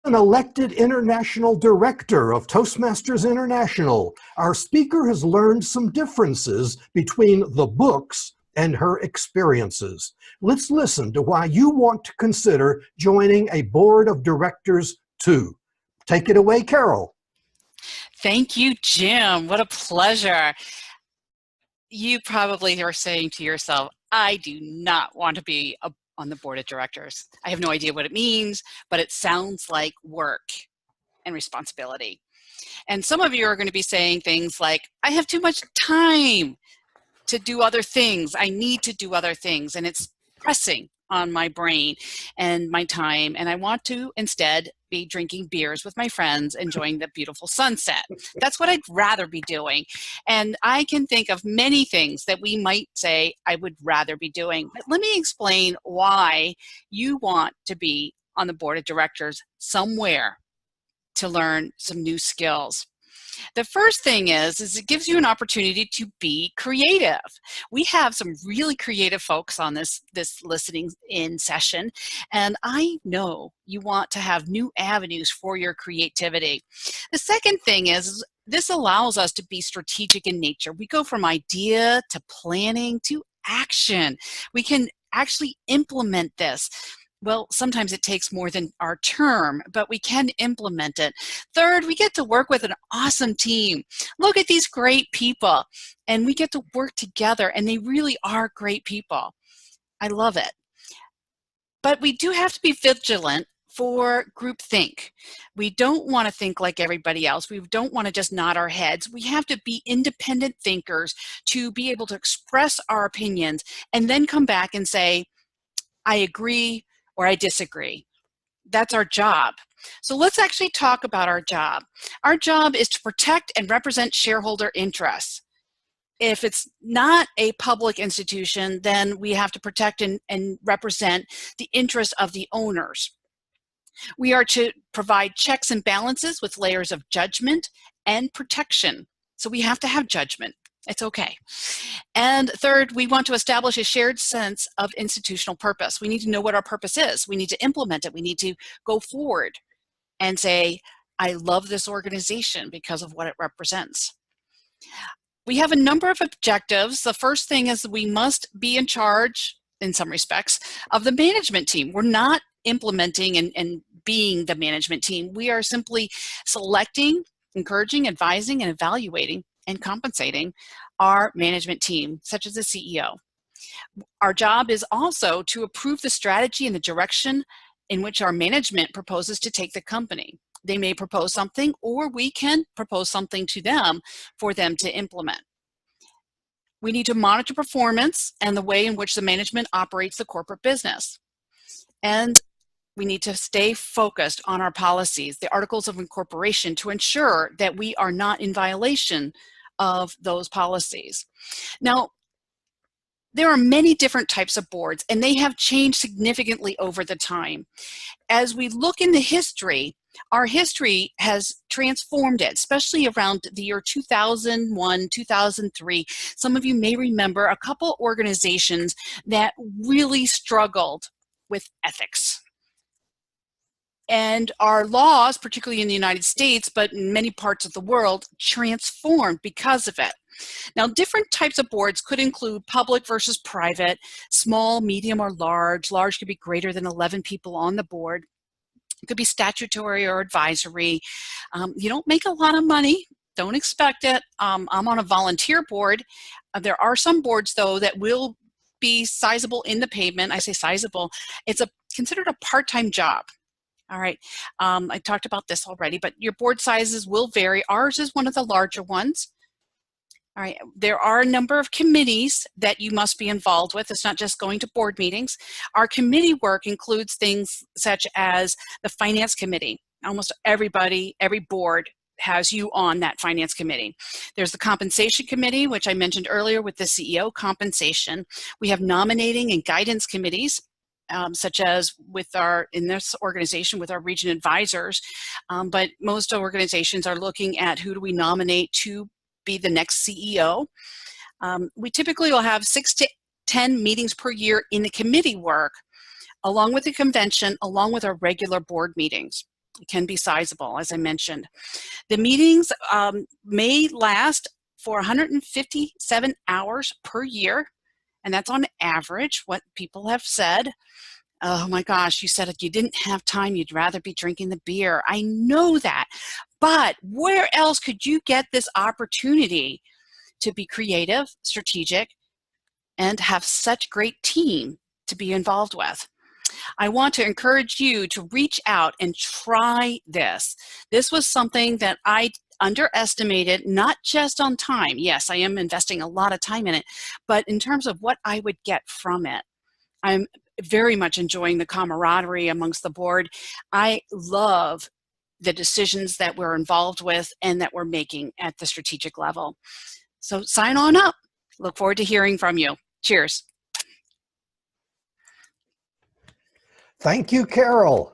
An elected international director of Toastmasters International, our speaker has learned some differences between the books and her experiences. Let's listen to why you want to consider joining a board of directors too. Take it away, Carol. Thank you, Jim. What a pleasure. You probably are saying to yourself, I do not want to be on the board of directors. I have no idea what it means, but it sounds like work and responsibility. And some of you are going to be saying things like, I have too much time to do other things. I need to do other things, and it's pressing on my brain and my time, and I want to instead be drinking beers with my friends, enjoying the beautiful sunset. That's what I'd rather be doing. And I can think of many things that we might say I would rather be doing. But let me explain why you want to be on the board of directors somewhere to learn some new skills. The first thing is it gives you an opportunity to be creative. We have some really creative folks on this listening in session, and I know you want to have new avenues for your creativity. The second thing is this allows us to be strategic in nature. We go from idea to planning to action. We can actually implement this. Well, sometimes it takes more than our term, but we can implement it. Third, we get to work with an awesome team. Look at these great people, and we get to work together, and they really are great people. I love it. But we do have to be vigilant for groupthink. We don't want to think like everybody else. We don't want to just nod our heads. We have to be independent thinkers to be able to express our opinions and then come back and say, I agree, or I disagree. That's our job. So let's actually talk about our job. Our job is to protect and represent shareholder interests. If it's not a public institution, then we have to protect and represent the interests of the owners. We are to provide checks and balances with layers of judgment and protection. So we have to have judgment. It's okay. And third, we want to establish a shared sense of institutional purpose. We need to know what our purpose is. We need to implement it. We need to go forward and say, I love this organization because of what it represents. We have a number of objectives. The first thing is that we must be in charge, in some respects, of the management team. We're not implementing and being the management team. We are simply selecting, encouraging, advising, and evaluating and compensating our management team, such as the CEO. Our job is also to approve the strategy and the direction in which our management proposes to take the company. They may propose something, or we can propose something to them for them to implement. We need to monitor performance and the way in which the management operates the corporate business. And we need to stay focused on our policies, the articles of incorporation, to ensure that we are not in violation of those policies. Now, there are many different types of boards, and they have changed significantly over the time. As we look in the history, our history has transformed it, especially around the year 2001, 2003. Some of you may remember a couple organizations that really struggled with ethics. And our laws, particularly in the United States, but in many parts of the world, transformed because of it. Now, different types of boards could include public versus private, small, medium, or large. Large could be greater than 11 people on the board. It could be statutory or advisory. You don't make a lot of money. Don't expect it. I'm on a volunteer board. There are some boards, though, that will be sizable in the payment. I say sizable. It's considered a part-time job. All right, I talked about this already, but your board sizes will vary. Ours is one of the larger ones. All right, there are a number of committees that you must be involved with. It's not just going to board meetings. Our committee work includes things such as the finance committee. Almost everybody, every board has you on that finance committee. There's the compensation committee, which I mentioned earlier with the CEO compensation. We have nominating and guidance committees. Such as in this organization with our region advisors, but most organizations are looking at who do we nominate to be the next CEO. We typically will have 6 to 10 meetings per year in the committee work, along with the convention, along with our regular board meetings. It can be sizable, as I mentioned. The meetings may last for 157 hours per year, and that's on average what people have said. Oh my gosh, you said you didn't have time, you'd rather be drinking the beer. I know that, but where else could you get this opportunity to be creative, strategic, and have such great team to be involved with? I want to encourage you to reach out and try this. This was something that I underestimated, not just on time. Yes, I am investing a lot of time in it, but in terms of what I would get from it. I'm very much enjoying the camaraderie amongst the board. I love the decisions that we're involved with and that we're making at the strategic level. So sign on up. Look forward to hearing from you. Cheers. Thank you, Carol.